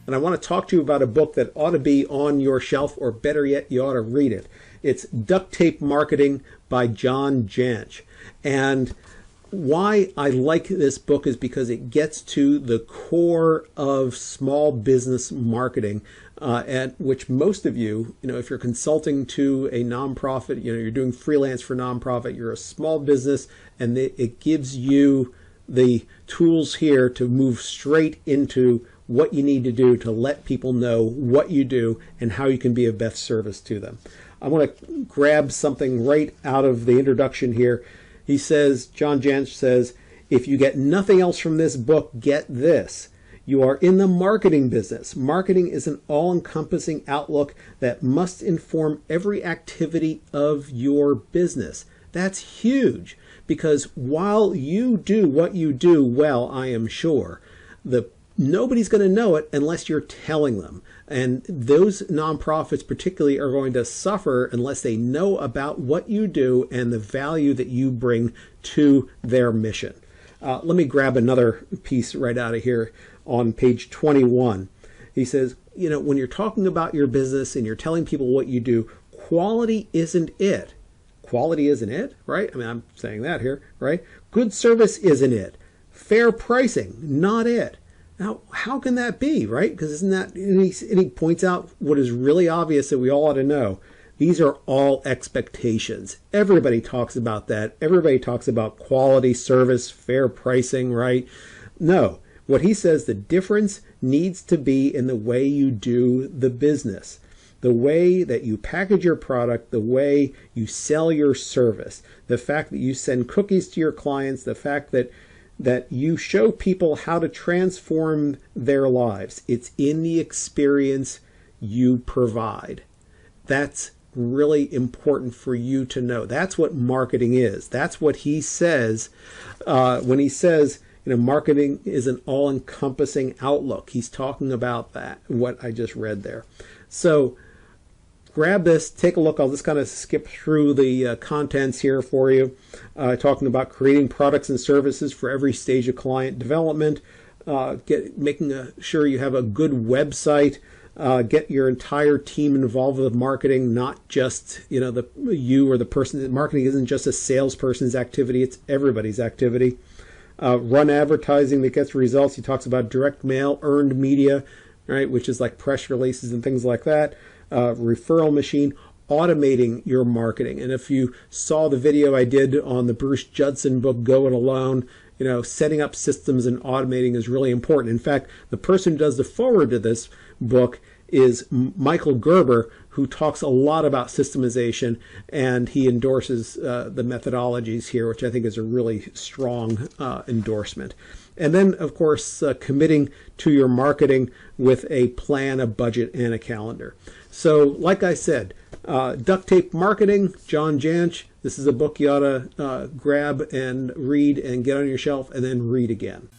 and I want to talk to you about a book that ought to be on your shelf, or better yet, you ought to read it. It's Duct Tape Marketing by John Jantsch. And why I like this book is because it gets to the core of small business marketing, at which most of you, if you're consulting to a nonprofit, you're doing freelance for nonprofit, you're a small business, and it gives you the tools here to move straight into what you need to do to let people know what you do and how you can be of best service to them. I want to grab something right out of the introduction here. He says, John Jantsch says, if you get nothing else from this book, get this. You are in the marketing business. Marketing is an all-encompassing outlook that must inform every activity of your business. That's huge, because while you do what you do well, I am sure, nobody's going to know it unless you're telling them. And those nonprofits particularly are going to suffer unless they know about what you do and the value that you bring to their mission. Let me grab another piece right out of here on page 21. He says, when you're talking about your business and you're telling people what you do, quality isn't it. Quality isn't it, right? I mean, I'm saying that here, right? Good service isn't it. Fair pricing, not it. Now, how can that be, right? Because isn't that, and he points out what is really obvious that we all ought to know. These are all expectations. Everybody talks about that. Everybody talks about quality, service, fair pricing, right? No, what he says, the difference needs to be in the way you do the business, the way that you package your product, the way you sell your service, the fact that you send cookies to your clients, the fact that you show people how to transform their lives. It's in the experience you provide. That's really important for you to know. That's what marketing is. That's what he says when he says, marketing is an all-encompassing outlook. He's talking about that, what I just read there. So grab this, take a look. I'll just kind of skip through the contents here for you, talking about creating products and services for every stage of client development, making sure you have a good website, get your entire team involved with marketing, not just you or the person. Marketing isn't just a salesperson's activity; it's everybody's activity. Run advertising that gets results. He talks about direct mail, earned media, right, which is like press releases and things like that. Referral machine, automating your marketing. And if you saw the video I did on the Bruce Judson book, Go It Alone, setting up systems and automating is really important. In fact, the person who does the foreword to this book is Michael Gerber, who talks a lot about systemization, and he endorses the methodologies here, which I think is a really strong endorsement. And then, of course, committing to your marketing with a plan, a budget, and a calendar. So, like I said, Duct Tape Marketing, John Jantsch. This is a book you ought to grab and read and get on your shelf and then read again.